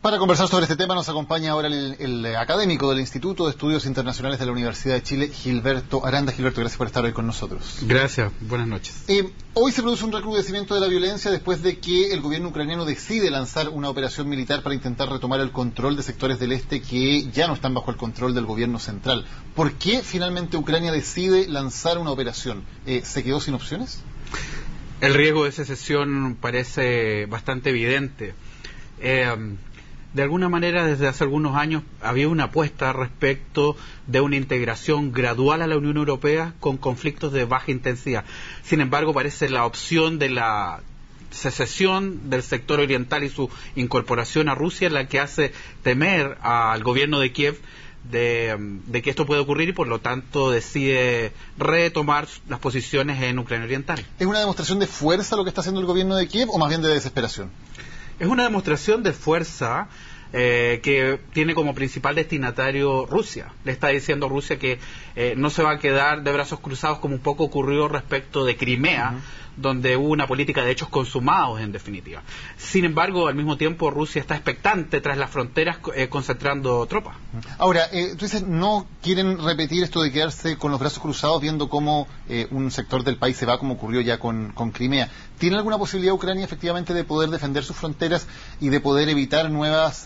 Para conversar sobre este tema nos acompaña ahora el académico del Instituto de Estudios Internacionales de la Universidad de Chile, Gilberto Aranda. Gilberto, gracias por estar hoy con nosotros. Gracias, buenas noches. Hoy se produce un recrudecimiento de la violencia después de que el gobierno ucraniano decide lanzar una operación militar para intentar retomar el control de sectores del este que ya no están bajo el control del gobierno central. ¿Por qué finalmente Ucrania decide lanzar una operación? ¿Se quedó sin opciones? El riesgo de secesión parece bastante evidente. De alguna manera, desde hace algunos años había una apuesta respecto de una integración gradual a la Unión Europea con conflictos de baja intensidad. Sin embargo, parece la opción de la secesión del sector oriental y su incorporación a Rusia la que hace temer al gobierno de Kiev de que esto puede ocurrir y por lo tanto decide retomar las posiciones en Ucrania Oriental. ¿Es una demostración de fuerza lo que está haciendo el gobierno de Kiev o más bien de desesperación? Es una demostración de fuerza que tiene como principal destinatario Rusia. Le está diciendo a Rusia que no se va a quedar de brazos cruzados como un poco ocurrió respecto de Crimea, donde hubo una política de hechos consumados en definitiva. Sin embargo, al mismo tiempo Rusia está expectante tras las fronteras concentrando tropas. Ahora, tú dices, no quieren repetir esto de quedarse con los brazos cruzados viendo cómo un sector del país se va como ocurrió ya con Crimea. ¿Tiene alguna posibilidad Ucrania efectivamente de poder defender sus fronteras y de poder evitar nuevas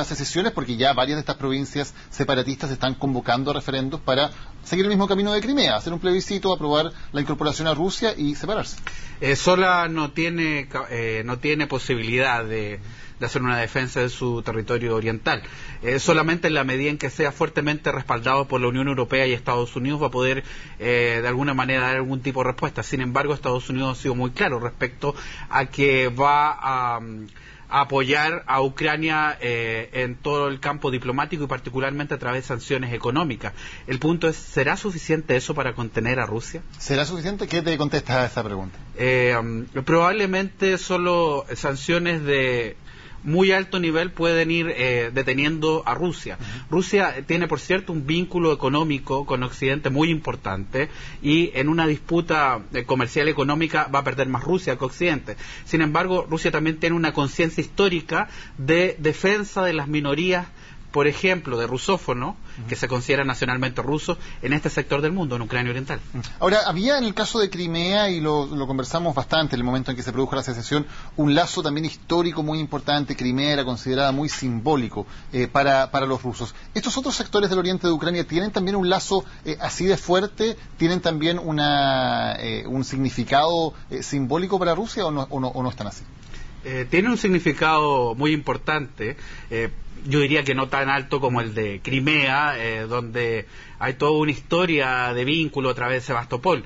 secesiones? Porque ya varias de estas provincias separatistas están convocando referendos para seguir el mismo camino de Crimea, hacer un plebiscito, aprobar la incorporación a Rusia y separarse. Sola no tiene posibilidad de hacer una defensa de su territorio oriental. Solamente en la medida en que sea fuertemente respaldado por la Unión Europea y Estados Unidos va a poder de alguna manera dar algún tipo de respuesta. Sin embargo, Estados Unidos ha sido muy claro respecto a que va a apoyar a Ucrania en todo el campo diplomático y particularmente a través de sanciones económicas. El punto es, ¿será suficiente eso para contener a Rusia? ¿Será suficiente? ¿Qué te contestas a esa pregunta? Probablemente solo sanciones de muy alto nivel pueden ir deteniendo a Rusia. Rusia tiene, por cierto, un vínculo económico con Occidente muy importante y en una disputa comercial económica va a perder más Rusia que Occidente. Sin embargo, Rusia también tiene una conciencia histórica de defensa de las minorías, por ejemplo, de rusófonos, que se consideran nacionalmente rusos, en este sector del mundo, en Ucrania Oriental. Ahora, había en el caso de Crimea, y lo conversamos bastante en el momento en que se produjo la secesión, un lazo también histórico muy importante. Crimea era considerada muy simbólico para los rusos. ¿Estos otros sectores del oriente de Ucrania tienen también un lazo así de fuerte? ¿Tienen también un significado simbólico para Rusia o no están así? Tiene un significado muy importante. Yo diría que no tan alto como el de Crimea, donde hay toda una historia de vínculo a través de Sebastopol.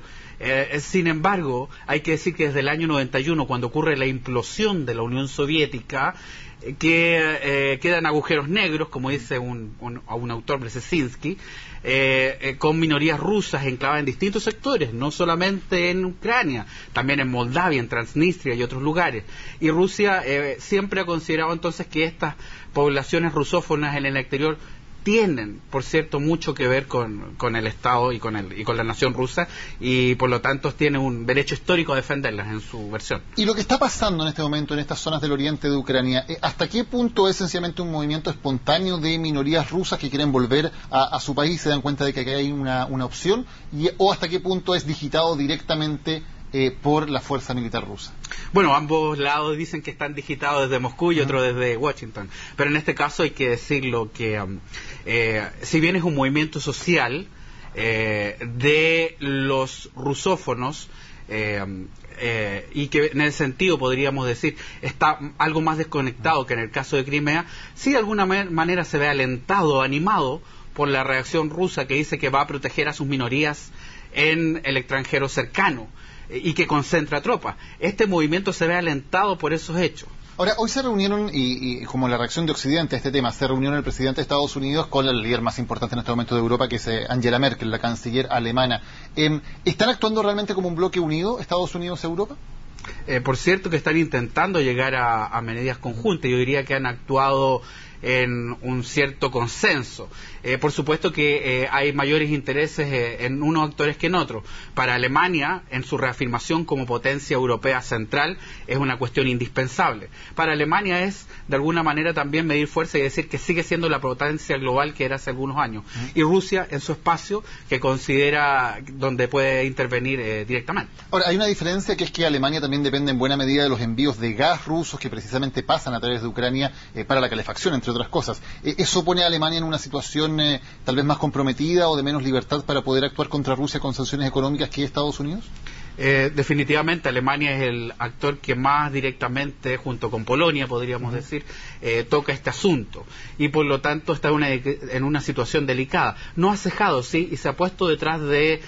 Sin embargo, hay que decir que desde el año 91, cuando ocurre la implosión de la Unión Soviética, que quedan agujeros negros, como dice un autor, Brzezinski, con minorías rusas enclavadas en distintos sectores, no solamente en Ucrania, también en Moldavia, en Transnistria y otros lugares. Y Rusia siempre ha considerado entonces que estas poblaciones rusófonas en el exterior tienen, por cierto, mucho que ver con el Estado y con la nación rusa, y por lo tanto tiene un derecho histórico a defenderlas en su versión. Y lo que está pasando en este momento en estas zonas del oriente de Ucrania, ¿hasta qué punto es sencillamente un movimiento espontáneo de minorías rusas que quieren volver a su país y se dan cuenta de que aquí hay una opción? ¿O hasta qué punto es digitado directamente por la fuerza militar rusa? Bueno, ambos lados dicen que están digitados desde Moscú y otro desde Washington, pero en este caso hay que decirlo que si bien es un movimiento social de los rusófonos, y que en ese sentido podríamos decir está algo más desconectado que en el caso de Crimea, sí de alguna manera se ve alentado, animado por la reacción rusa que dice que va a proteger a sus minorías en el extranjero cercano y que concentra tropas. Este movimiento se ve alentado por esos hechos. Ahora, hoy se reunieron, y como la reacción de Occidente a este tema, se reunieron el presidente de Estados Unidos con la líder más importante en este momento de Europa, que es Angela Merkel, la canciller alemana. ¿Están actuando realmente como un bloque unido, Estados Unidos-Europa? Por cierto que están intentando llegar a medidas conjuntas. Yo diría que han actuado en un cierto consenso. Por supuesto que hay mayores intereses en unos actores que en otros. Para Alemania, en su reafirmación como potencia europea central, es una cuestión indispensable. Para Alemania es, de alguna manera, también medir fuerza y decir que sigue siendo la potencia global que era hace algunos años. Y Rusia, en su espacio, que considera donde puede intervenir directamente. Ahora, hay una diferencia, que es que Alemania también depende en buena medida de los envíos de gas rusos que precisamente pasan a través de Ucrania para la calefacción, entre otras cosas. ¿Eso pone a Alemania en una situación tal vez más comprometida o de menos libertad para poder actuar contra Rusia con sanciones económicas que Estados Unidos? Definitivamente Alemania es el actor que más directamente, junto con Polonia, podríamos decir, toca este asunto, y por lo tanto está en una situación delicada. No ha cejado, sí, y se ha puesto detrás de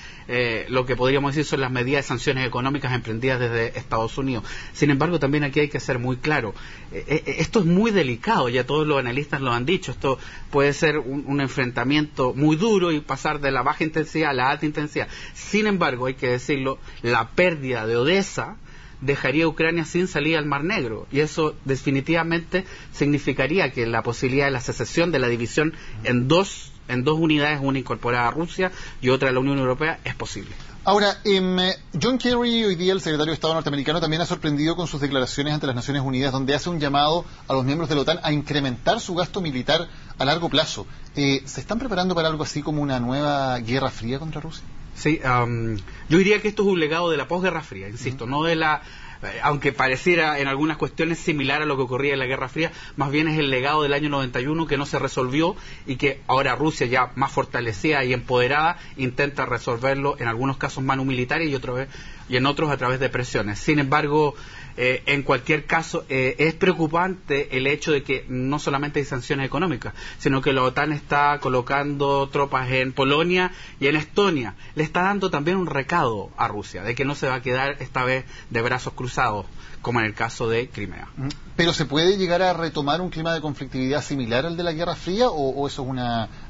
lo que podríamos decir son las medidas de sanciones económicas emprendidas desde Estados Unidos. Sin embargo, también aquí hay que ser muy claro, esto es muy delicado, ya todos los analistas lo han dicho, esto puede ser un enfrentamiento muy duro y pasar de la baja intensidad a la alta intensidad. Sin embargo, hay que decirlo, la pérdida de Odessa dejaría a Ucrania sin salida al Mar Negro, y eso definitivamente significaría que la posibilidad de la secesión, de la división en dos unidades, una incorporada a Rusia y otra a la Unión Europea, es posible. Ahora, John Kerry, hoy día el secretario de Estado norteamericano, también ha sorprendido con sus declaraciones ante las Naciones Unidas, donde hace un llamado a los miembros de la OTAN a incrementar su gasto militar a largo plazo. ¿Se están preparando para algo así como una nueva guerra fría contra Rusia? Sí, yo diría que esto es un legado de la posguerra fría, insisto, no de la... aunque pareciera en algunas cuestiones similar a lo que ocurría en la Guerra Fría, más bien es el legado del año 91 que no se resolvió y que ahora Rusia, ya más fortalecida y empoderada, intenta resolverlo en algunos casos mano militar y en otros a través de presiones. Sin embargo, en cualquier caso, es preocupante el hecho de que no solamente hay sanciones económicas, sino que la OTAN está colocando tropas en Polonia y en Estonia. Le está dando también un recado a Rusia de que no se va a quedar esta vez de brazos cruzados, como en el caso de Crimea. ¿Pero se puede llegar a retomar un clima de conflictividad similar al de la Guerra Fría, o eso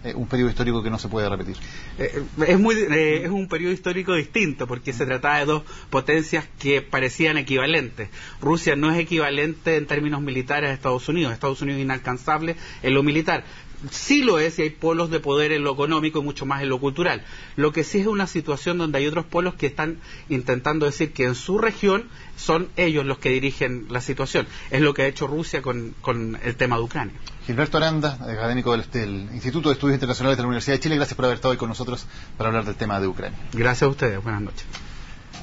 es un periodo histórico que no se puede repetir? Es un periodo histórico distinto, porque se trataba de dos potencias que parecían equivalentes. Rusia no es equivalente en términos militares a Estados Unidos. Estados Unidos es inalcanzable en lo militar. Sí lo es, y hay polos de poder en lo económico y mucho más en lo cultural. Lo que sí es una situación donde hay otros polos que están intentando decir que en su región son ellos los que dirigen la situación. Es lo que ha hecho Rusia con el tema de Ucrania. Gilberto Aranda, académico del Instituto de Estudios Internacionales de la Universidad de Chile, gracias por haber estado hoy con nosotros para hablar del tema de Ucrania. Gracias a ustedes, buenas noches.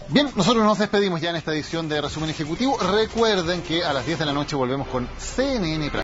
Bien, nosotros nos despedimos ya en esta edición de Resumen Ejecutivo. Recuerden que a las 10 de la noche volvemos con CNN Prime.